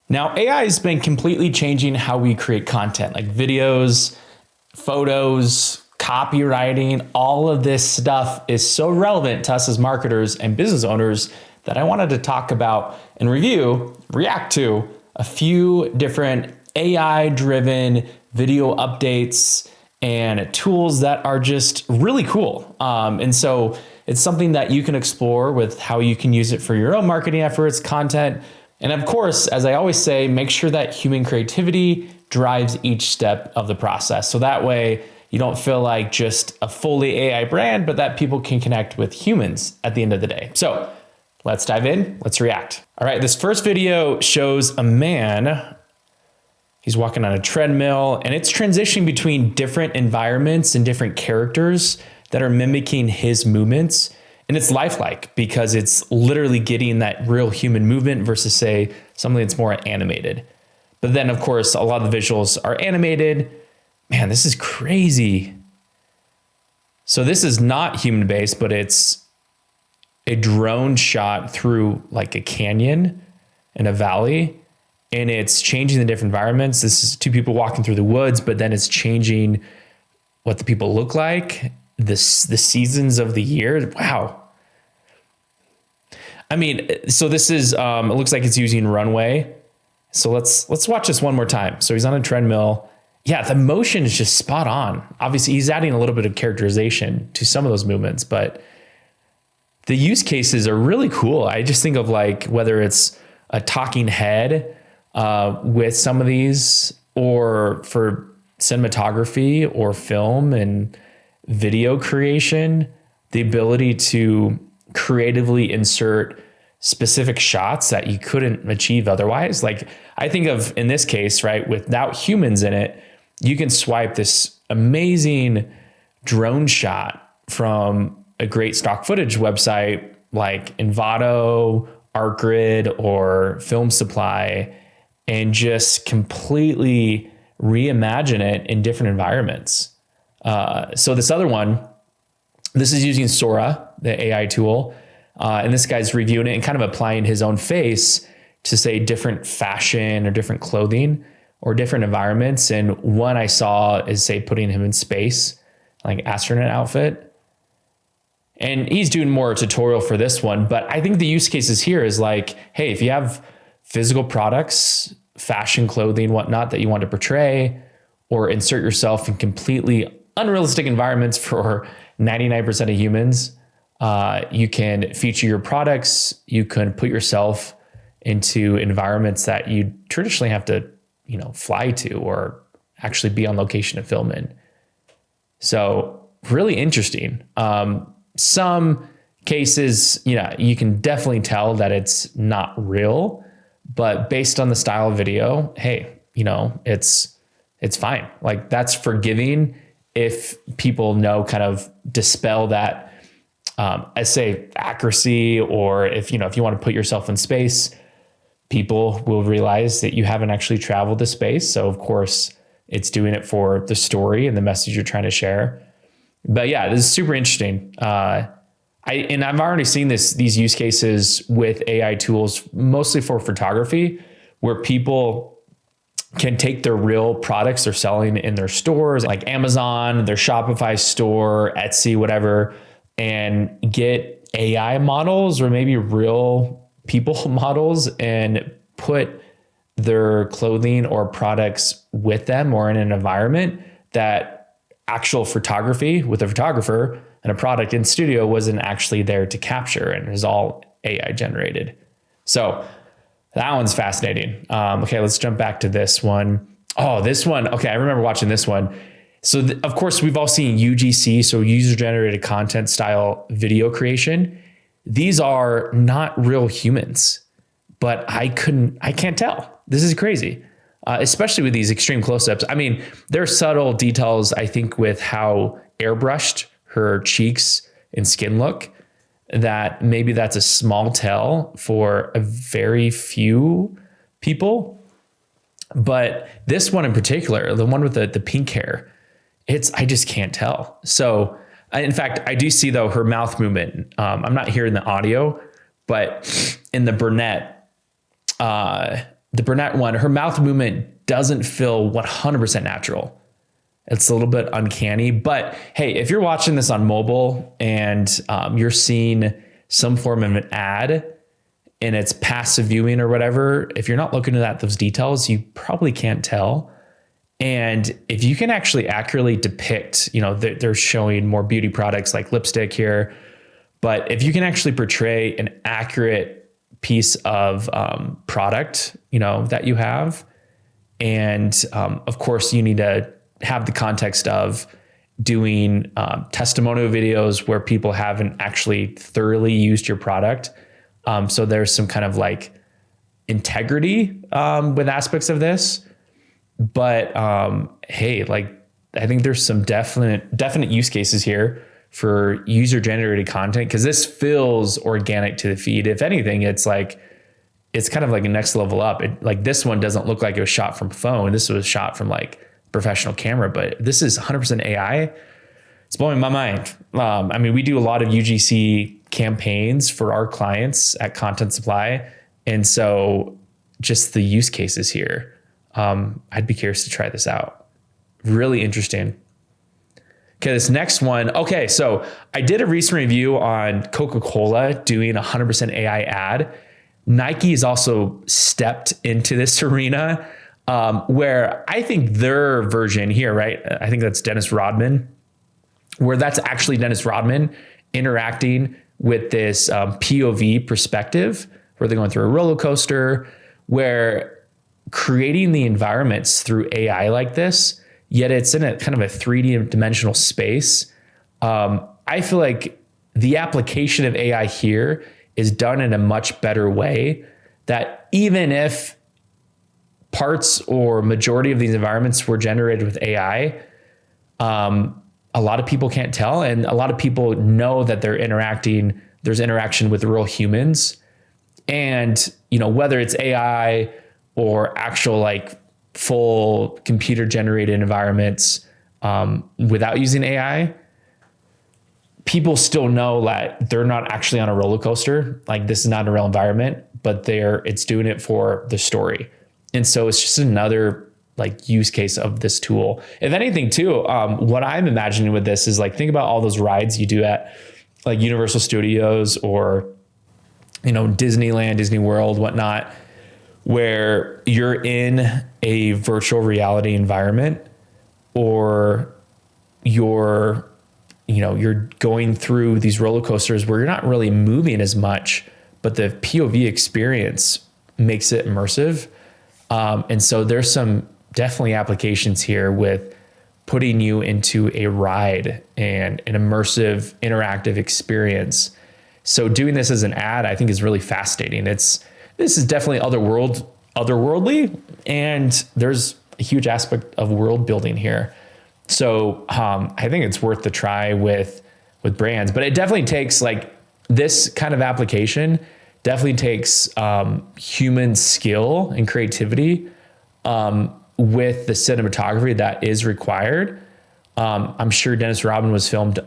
Now, AI has been completely changing how we create content, like videos, photos, copywriting. All of this stuff is so relevant to us as marketers and business owners that I wanted to talk about and react to a few different AI-driven video updates and tools that are just really cool. And so it's something that you can explore with how you can use it for your own marketing efforts, content. And of course, as I always say, make sure that human creativity drives each step of the process. So that way you don't feel like just a fully AI brand, but that people can connect with humans at the end of the day. So let's dive in, let's react. All right, this first video shows a man. He's walking on a treadmill and it's transitioning between different environments and different characters that are mimicking his movements. And it's lifelike because it's literally getting that real human movement versus say something that's more animated. But then of course, a lot of the visuals are animated. Man, this is crazy. So this is not human based, but it's a drone shot through like a canyon and a valley. And it's changing the different environments. This is two people walking through the woods, but then it's changing what the people look like, the seasons of the year. Wow. I mean, so this is, it looks like it's using runway. So let's watch this one more time. So he's on a treadmill. Yeah, the motion is just spot on. Obviously, he's adding a little bit of characterization to some of those movements, but the use cases are really cool. I just think of like whether it's a talking head with some of these, or for cinematography or film and video creation, the ability to creatively insert specific shots that you couldn't achieve otherwise. Like I think of in this case, right, without humans in it, you can swipe this amazing drone shot from a great stock footage website like Envato, ArtGrid, or Film Supply, and just completely reimagine it in different environments. So this other one, this is using Sora, the AI tool. And this guy's reviewing it and kind of applying his own face to say different fashion or different clothing or different environments. And one I saw is say putting him in space, like astronaut outfit. And he's doing more tutorial for this one. But I think the use cases here is like, hey, if you have physical products, fashion, clothing, whatnot that you want to portray or insert yourself in completely unrealistic environments for 99% of humans, you can feature your products. You can put yourself into environments that you traditionally have to, fly to or actually be on location to film in. So really interesting. Some cases, you can definitely tell that it's not real, but based on the style of video, hey, it's fine. Like that's forgiving if people know kind of dispel that, I say accuracy, or if you want to put yourself in space, people will realize that you haven't actually traveled to space. So of course it's doing it for the story and the message you're trying to share. But yeah, this is super interesting. I've already seen these use cases with AI tools, mostly for photography, where people can take their real products they're selling in their stores, like Amazon, their Shopify store, Etsy, whatever, and get AI models or maybe real people models and put their clothing or products with them or in an environment that actual photography with a photographer and a product in studio wasn't actually there to capture, and it was all AI generated. So that one's fascinating. Okay, let's jump back to this one. Oh, this one. Okay, I remember watching this one. So of course we've all seen UGC, so user generated content style video creation. These are not real humans, but I can't tell. This is crazy, especially with these extreme close-ups. I mean, there are subtle details, I think, with how airbrushed her cheeks and skin look, that maybe that's a small tell for a very few people. But this one in particular, the one with the pink hair, I just can't tell. So in fact, I do see though her mouth movement. I'm not hearing the audio, but in the brunette, the brunette one, her mouth movement doesn't feel 100% natural. It's a little bit uncanny, but hey, if you're watching this on mobile and you're seeing some form of an ad and it's passive viewing or whatever, if you're not looking at those details, you probably can't tell. And if you can actually accurately depict, they're showing more beauty products like lipstick here, but if you can actually portray an accurate piece of product, that you have, and of course you need to have the context of doing testimonial videos where people haven't actually thoroughly used your product. So there's some kind of like integrity with aspects of this. But hey, like I think there's some definite use cases here for user generated content, because this feels organic to the feed. If anything, it's kind of like a next level up. Like this one doesn't look like it was shot from phone. This was shot from like professional camera, but this is 100% AI. It's blowing my mind. We do a lot of UGC campaigns for our clients at Content Supply. And so just the use cases here, I'd be curious to try this out. Really interesting. Okay, this next one. Okay, so I did a recent review on Coca-Cola doing 100% AI ad. Nike has also stepped into this arena where I think their version here, right? I think that's Dennis Rodman, where that's actually Dennis Rodman interacting with this POV perspective, where they're going through a roller coaster, where creating the environments through AI like this, yet it's in a kind of a 3D dimensional space. I feel like the application of AI here is done in a much better way, that even if parts or majority of these environments were generated with AI, a lot of people can't tell. And a lot of people know that there's interaction with real humans. And, whether it's AI or actual like full computer generated environments without using AI, people still know that they're not actually on a roller coaster. Like this is not a real environment, but it's doing it for the story. And so it's just another like use case of this tool. If anything too, what I'm imagining with this is like, think about all those rides you do at like Universal Studios or, Disneyland, Disney World, whatnot, where you're in a virtual reality environment, or you're going through these roller coasters where you're not really moving as much, but the POV experience makes it immersive. And so there's some definitely applications here with putting you into a ride and an immersive, interactive experience. So doing this as an ad, I think is really fascinating. This is definitely otherworldly, and there's a huge aspect of world building here. So I think it's worth the try with brands, but it definitely takes like this kind of application definitely takes human skill and creativity with the cinematography that is required. I'm sure Dennis Rodman was filmed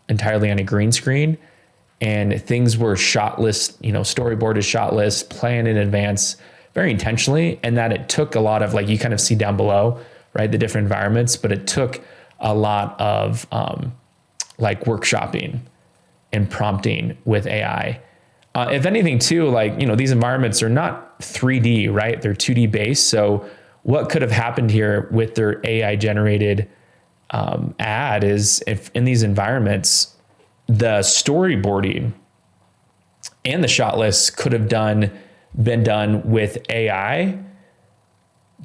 entirely on a green screen, and things were shot list, storyboarded shot list, planned in advance very intentionally, and that it took a lot of, like you kind of see down below, right, the different environments, but it took a lot of like workshopping and prompting with AI. If anything too, like, these environments are not 3D, right? They're 2D based. So what could have happened here with their AI generated ad is, if in these environments, the storyboarding and the shot lists could have been done with AI,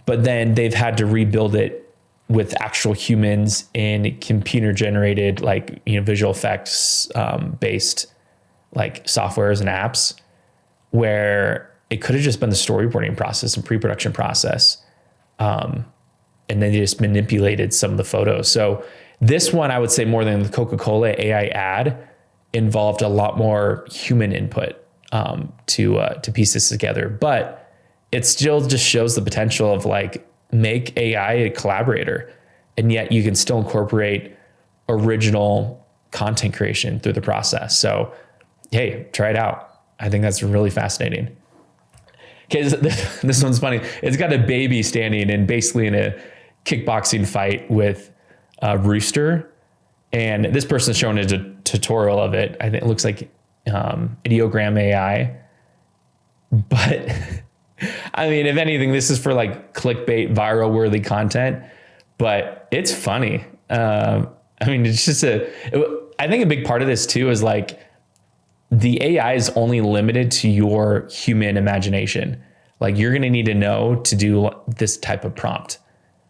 but then they've had to rebuild it with actual humans in computer generated, like, visual effects based like softwares and apps, where it could have just been the storyboarding process and pre-production process. And then they just manipulated some of the photos. So this one, I would say more than the Coca-Cola AI ad, involved a lot more human input to piece this together. But it still just shows the potential of like, make AI a collaborator, and yet you can still incorporate original content creation through the process. So, hey, try it out. I think that's really fascinating. because this one's funny. It's got a baby standing and basically in a kickboxing fight with a rooster. And this person is showing a tutorial of it. I think it looks like ideogram AI. But I mean, if anything, this is for like clickbait, viral worthy content, but it's funny. I mean, it's just I think a big part of this too is like the AI is only limited to your human imagination. Like you're going to need to know to do this type of prompt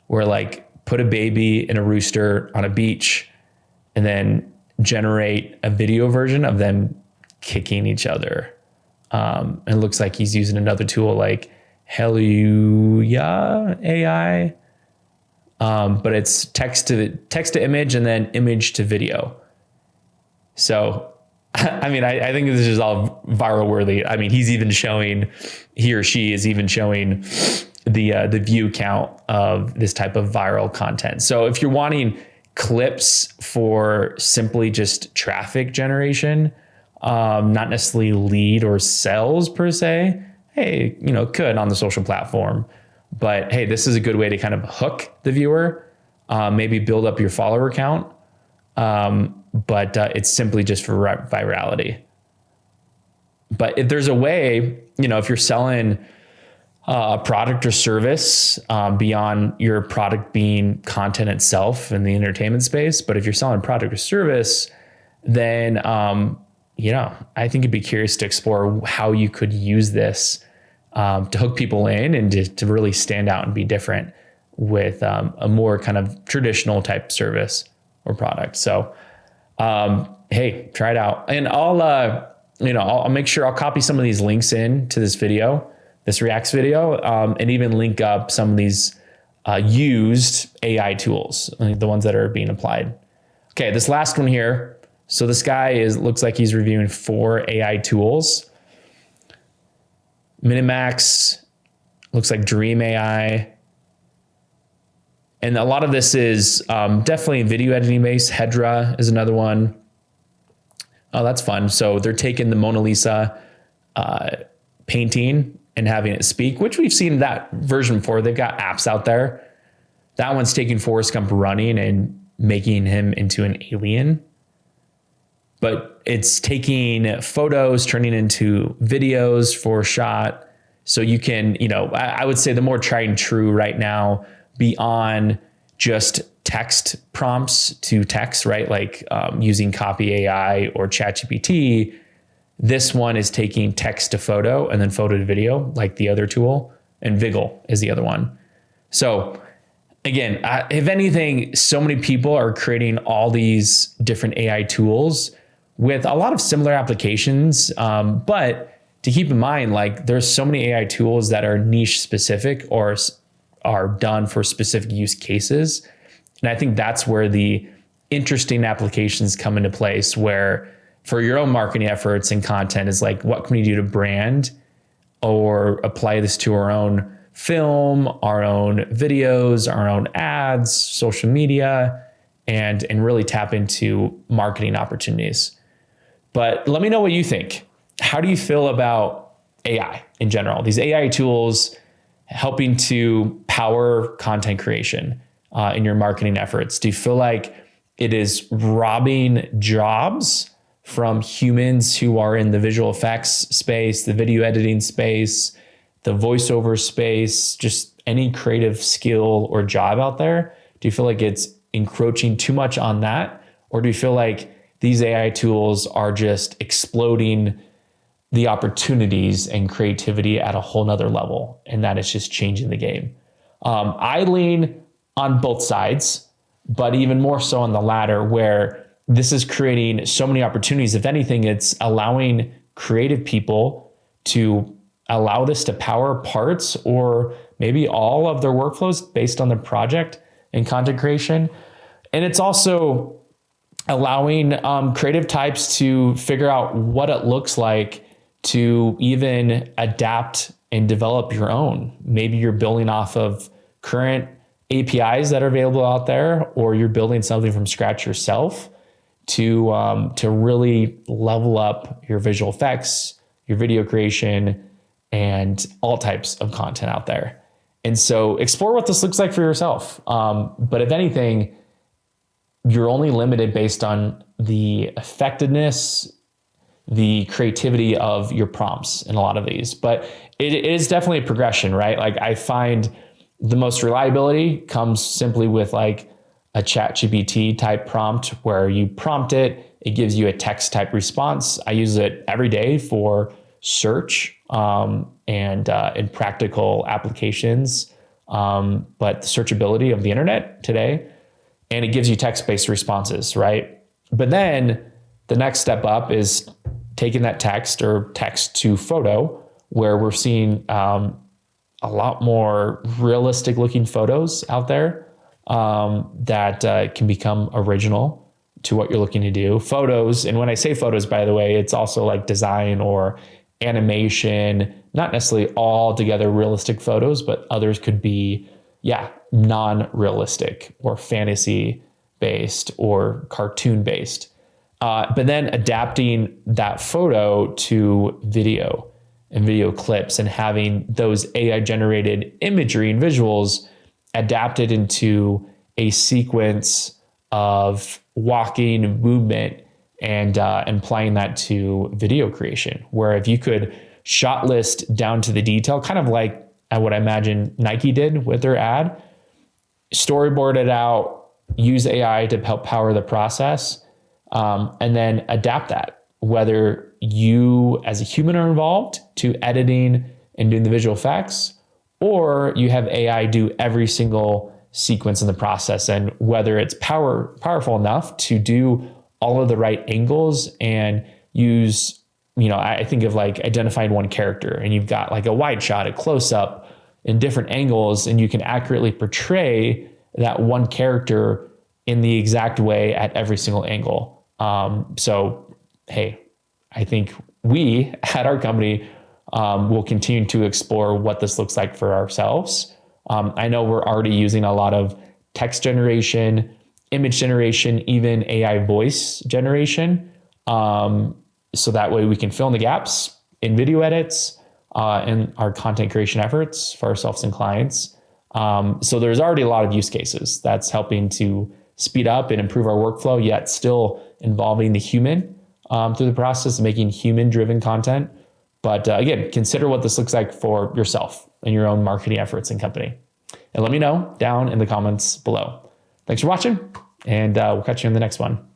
where like put a baby and a rooster on a beach and then generate a video version of them kicking each other. It looks like he's using another tool like Hallelujah AI. But it's text to image and then image to video. So, I mean, I think this is all viral worthy. I mean, he or she is even showing the view count of this type of viral content. So if you're wanting clips for simply just traffic generation, not necessarily lead or sales per se, hey, could on the social platform. But hey, this is a good way to kind of hook the viewer, maybe build up your follower count. But it's simply just for virality. But if there's a way, if you're selling a product or service beyond your product being content itself in the entertainment space, but if you're selling a product or service, then, I think you'd be curious to explore how you could use this to hook people in and to really stand out and be different with a more kind of traditional type service or product. So, hey, try it out. And I'll make sure I'll copy some of these links in to this video, this Reacts video, and even link up some of these used AI tools, the ones that are being applied. Okay, this last one here. So this guy looks like he's reviewing 4 AI tools. Minimax, looks like Dream AI. And a lot of this is definitely video editing based. Hedra is another one. Oh, that's fun. So they're taking the Mona Lisa painting and having it speak, which we've seen that version before. They've got apps out there. That one's taking Forrest Gump running and making him into an alien. But it's taking photos, turning into videos for a shot. So you can, I would say the more tried and true right now beyond just text prompts to text, right? Like using Copy AI or ChatGPT, this one is taking text to photo and then photo to video, like the other tool, and Viggle is the other one. So again, if anything, so many people are creating all these different AI tools with a lot of similar applications, but to keep in mind, like there's so many AI tools that are niche specific or are done for specific use cases. And I think that's where the interesting applications come into place, where for your own marketing efforts and content is like, what can we do to brand or apply this to our own film, our own videos, our own ads, social media, and really tap into marketing opportunities. But let me know what you think. How do you feel about AI in general? These AI tools helping to power content creation in your marketing efforts. Do you feel like it is robbing jobs from humans who are in the visual effects space, the video editing space, the voiceover space, just any creative skill or job out there? Do you feel like it's encroaching too much on that? Or do you feel like these AI tools are just exploding the opportunities and creativity at a whole nother level, and that it's just changing the game? I lean on both sides, but even more so on the latter, where this is creating so many opportunities. If anything, it's allowing creative people to allow this to power parts or maybe all of their workflows based on their project and content creation. And it's also allowing creative types to figure out what it looks like to even adapt and develop your own. Maybe you're building off of current APIs that are available out there, or you're building something from scratch yourself to really level up your visual effects, your video creation, and all types of content out there. And so explore what this looks like for yourself. But if anything, you're only limited based on the effectiveness, the creativity of your prompts in a lot of these. But it is definitely a progression, right? Like I find the most reliability comes simply with like a ChatGPT type prompt where you prompt it, it gives you a text type response. I use it every day for search and in practical applications, but the searchability of the internet today, and it gives you text-based responses, right? But then the next step up is taking that text or text to photo, where we're seeing a lot more realistic looking photos out there that can become original to what you're looking to do. Photos, and when I say photos, by the way, it's also like design or animation, not necessarily all together realistic photos, but others could be, non-realistic or fantasy based or cartoon based. But then adapting that photo to video and video clips and having those AI generated imagery and visuals adapted into a sequence of walking movement and applying that to video creation, where if you could shot list down to the detail, kind of like what I imagine Nike did with their ad, storyboard it out, use AI to help power the process, and then adapt that, whether you as a human are involved to editing and doing the visual effects, or you have AI do every single sequence in the process, and whether it's powerful enough to do all of the right angles and use, I think of like identifying one character, and you've got like a wide shot, a close up in different angles, and you can accurately portray that one character in the exact way at every single angle. So, hey, I think we at our company will continue to explore what this looks like for ourselves. I know we're already using a lot of text generation, image generation, even AI voice generation. So that way we can fill in the gaps in video edits and our content creation efforts for ourselves and clients. So there's already a lot of use cases that's helping to speed up and improve our workflow, yet still involving the human through the process of making human-driven content. But again, consider what this looks like for yourself and your own marketing efforts and company. And let me know down in the comments below. Thanks for watching, and we'll catch you in the next one.